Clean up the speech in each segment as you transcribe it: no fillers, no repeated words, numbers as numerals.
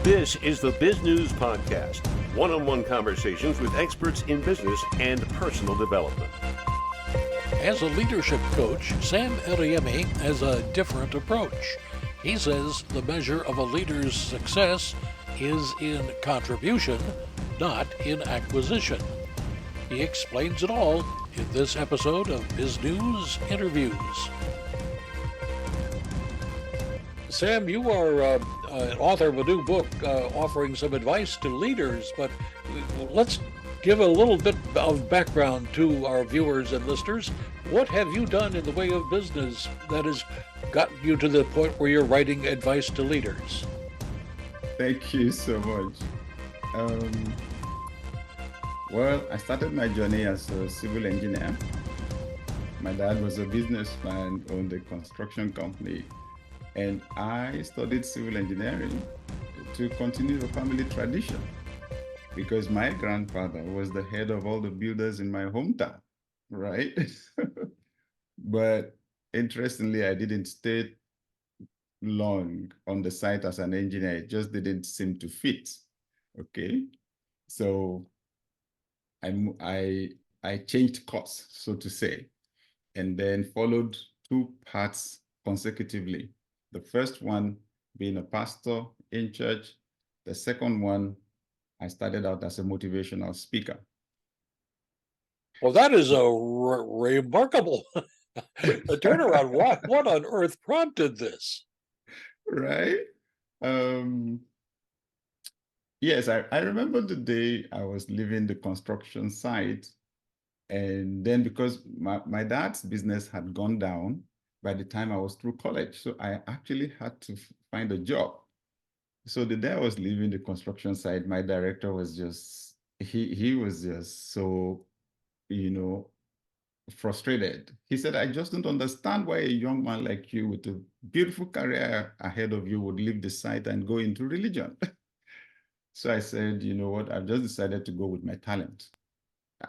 This is the Biz News Podcast, one-on-one conversations with experts in business and personal development. As a leadership coach, Sam Adeyemi has a different approach. He says the measure of a leader's success is in contribution, not in acquisition. He explains it all in this episode of Bizgnus Interviews. Sam, you are an author of a new book offering some advice to leaders, but let's give a little bit of background to our viewers and listeners. What have you done in the way of business that has gotten you to the point where you're writing advice to leaders? Thank you so much. Well, I started my journey as a civil engineer. My dad was a businessman, owned a construction company, and I studied civil engineering to continue the family tradition because my grandfather was the head of all the builders in my hometown, right? But interestingly, I didn't stay long on the site as an engineer. It just didn't seem to fit, okay? So I changed course, so to say, and then followed two paths consecutively. The first one being a pastor in church. The second one, I started out as a motivational speaker. Well, that is a remarkable turnaround. What on earth prompted this? Right? Yes, I remember the day I was leaving the construction site, and then because my dad's business had gone down by the time I was through college, so I actually had to find a job. So the day I was leaving the construction site, my director was just, he was just so, frustrated. He said, I just don't understand why a young man like you with a beautiful career ahead of you would leave the site and go into religion. So I said, you know what, I've just decided to go with my talent.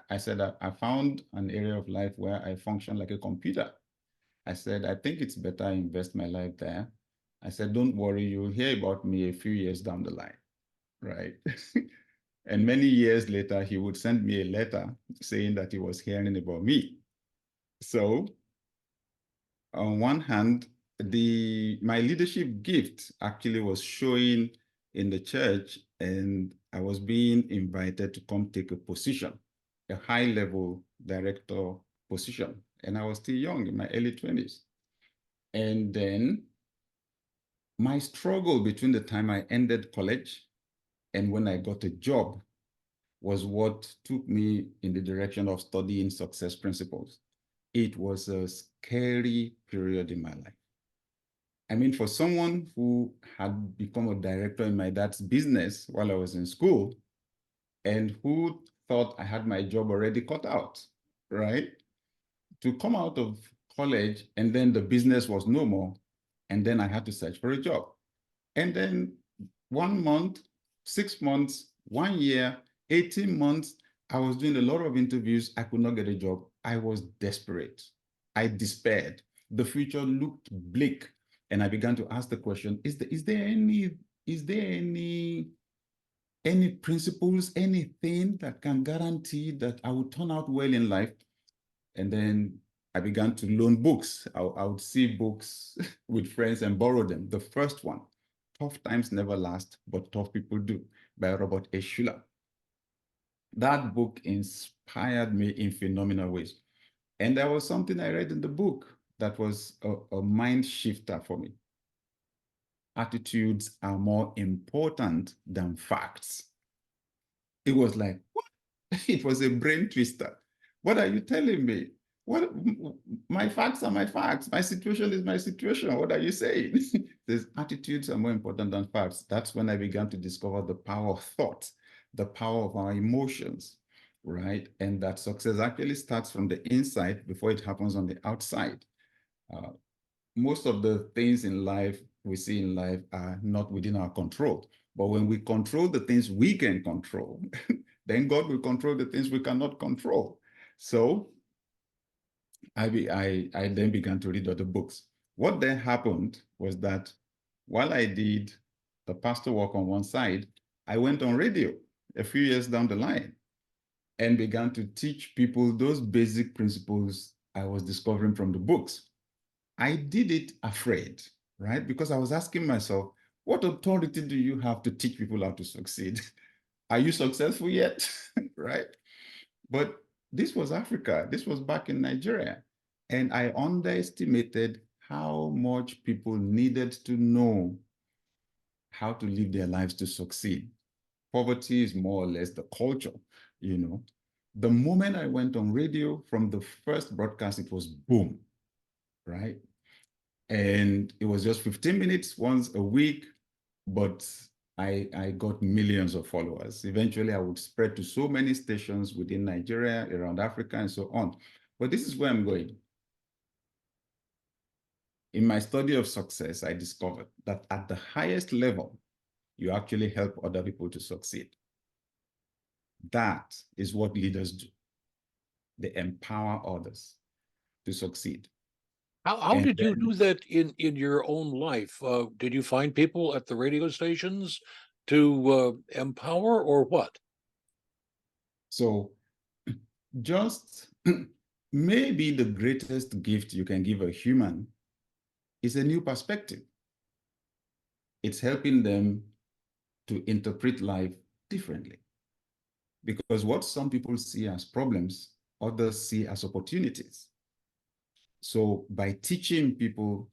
I said, I found an area of life where I function like a computer. I said, I think it's better I invest my life there. I said, don't worry, you'll hear about me a few years down the line, right? And many years later, he would send me a letter saying that he was hearing about me. So on one hand, my leadership gift actually was showing in the church, and I was being invited to come take a position, a high-level director position. And I was still young, in my early 20s. And then my struggle between the time I ended college and when I got a job was what took me in the direction of studying success principles. It was a scary period in my life. I mean, for someone who had become a director in my dad's business while I was in school and who thought I had my job already cut out, right? To come out of college and then the business was no more, and then I had to search for a job. And then 1 month, 6 months, 1 year, 18 months, I was doing a lot of interviews. I could not get a job. I was desperate. I despaired. The future looked bleak. And I began to ask the question, is there any principles, anything that can guarantee that I would turn out well in life? And then I began to loan books. I would see books with friends and borrow them. The first one, Tough Times Never Last, but Tough People Do, by Robert A. Schuller. That book inspired me in phenomenal ways. And there was something I read in the book that was a mind shifter for me. Attitudes are more important than facts. It was like, what? It was a brain twister. What are you telling me? What? My facts are my facts. My situation is my situation. What are you saying? These attitudes are more important than facts. That's when I began to discover the power of thought, the power of our emotions, right? And that success actually starts from the inside before it happens on the outside. Most of the things in life we see in life are not within our control. But when we control the things we can control, then God will control the things we cannot control. So I then began to read other books. What then happened was that while I did the pastor work on one side, I went on radio a few years down the line and began to teach people those basic principles I was discovering from the books. I did it afraid, right? Because I was asking myself, what authority do you have to teach people how to succeed? Are you successful yet? Right? But this was Africa. This was back in Nigeria. And I underestimated how much people needed to know how to live their lives to succeed. Poverty is more or less the culture, you know. The moment I went on radio, from the first broadcast, it was boom, right? And it was just 15 minutes once a week, but I got millions of followers. Eventually, I would spread to so many stations within Nigeria, around Africa, and so on. But this is where I'm going. In my study of success, I discovered that at the highest level, you actually help other people to succeed. That is what leaders do. They empower others to succeed. How did you do that in your own life? Did you find people at the radio stations to empower, or what? So just maybe the greatest gift you can give a human is a new perspective. It's helping them to interpret life differently. Because what some people see as problems, others see as opportunities. So by teaching people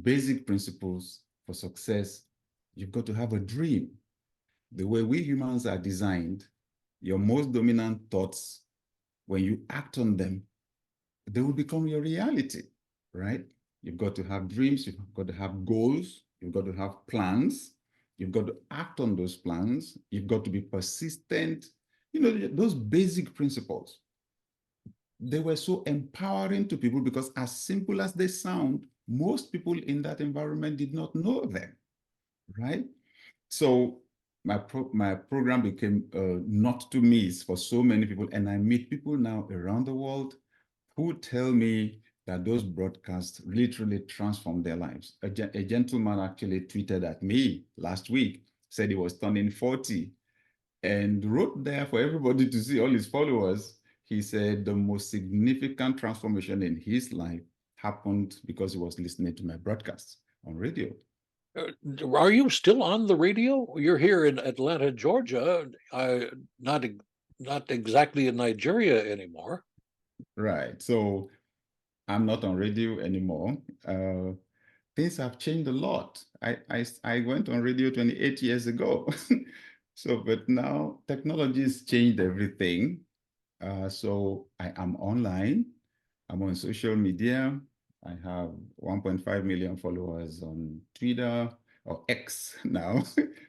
basic principles for success, you've got to have a dream. The way we humans are designed, your most dominant thoughts, when you act on them, they will become your reality, right? You've got to have dreams, you've got to have goals, you've got to have plans, you've got to act on those plans, you've got to be persistent. You know, those basic principles, they were so empowering to people because, as simple as they sound, most people in that environment did not know them, right? So my program became not to miss for so many people. And I meet people now around the world who tell me that those broadcasts literally transformed their lives. A gentleman actually tweeted at me last week, said he was turning 40, and wrote there for everybody to see, all his followers. He said the most significant transformation in his life happened because he was listening to my broadcasts on radio. Are you still on the radio? You're here in Atlanta, Georgia. Not not exactly in Nigeria anymore. Right. So I'm not on radio anymore. Things have changed a lot. I went on radio 28 years ago. So, but now technology has changed everything. So I am online. I'm on social media. I have 1.5 million followers on Twitter, or X now,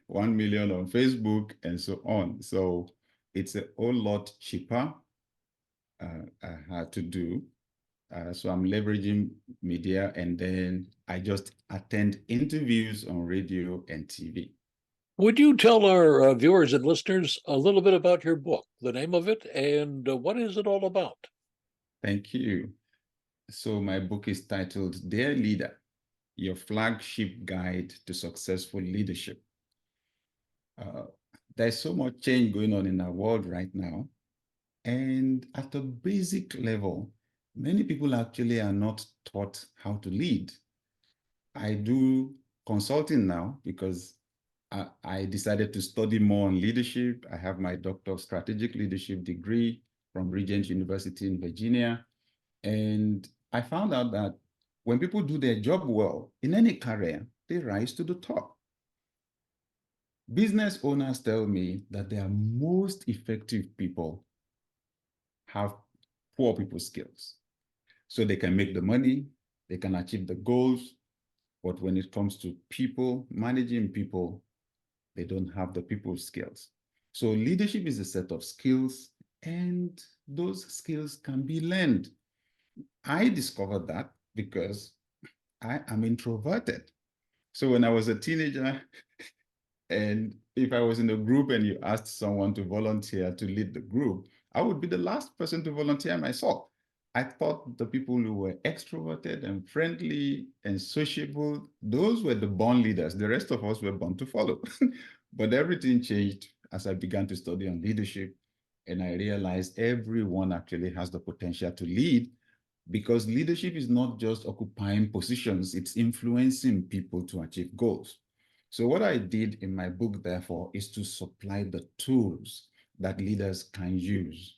1 million on Facebook, and so on. So it's a whole lot cheaper to do. So I'm leveraging media, and then I just attend interviews on radio and TV. Would you tell our viewers and listeners a little bit about your book, the name of it, and what is it all about? Thank you. So my book is titled Dear Leader, Your Flagship Guide to Successful Leadership. There's so much change going on in our world right now. And at a basic level, many people actually are not taught how to lead. I do consulting now because I decided to study more on leadership. I have my Doctor of Strategic Leadership degree from Regent University in Virginia. And I found out that when people do their job well in any career, they rise to the top. Business owners tell me that their most effective people have poor people skills. So they can make the money, they can achieve the goals, but when it comes to people, managing people, they don't have the people skills. So leadership is a set of skills, and those skills can be learned. I discovered that because I am introverted. So when I was a teenager, and if I was in a group and you asked someone to volunteer to lead the group, I would be the last person to volunteer myself. I thought the people who were extroverted and friendly and sociable, those were the born leaders. The rest of us were born to follow. But everything changed as I began to study on leadership. And I realized everyone actually has the potential to lead, because leadership is not just occupying positions, it's influencing people to achieve goals. So what I did in my book, therefore, is to supply the tools that leaders can use,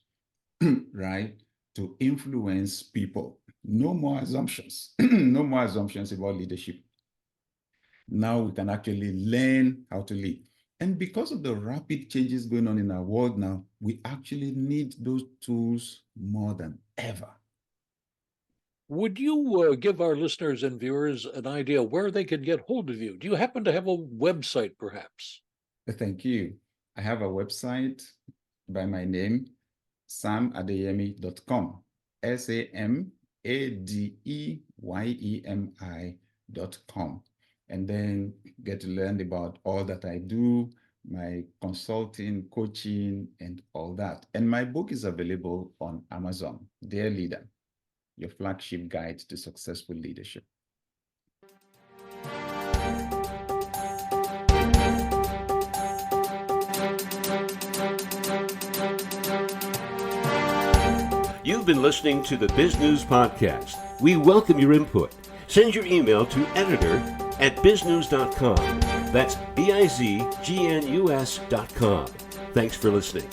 right, to influence people. No more assumptions, no more assumptions about leadership. Now we can actually learn how to lead. And because of the rapid changes going on in our world now, we actually need those tools more than ever. Would you give our listeners and viewers an idea where they can get hold of you? Do you happen to have a website, perhaps? Thank you. I have a website by my name, samadeyemi.com, SAMADEYEMI.com. And then get to learn about all that I do, my consulting, coaching, and all that. And my book is available on Amazon, Dear Leader, your flagship guide to successful leadership. You've been listening to the Bizgnus Podcast. We welcome your input. Send your email to editor@bizgnus.com. That's BIZGNUS.com. Thanks for listening.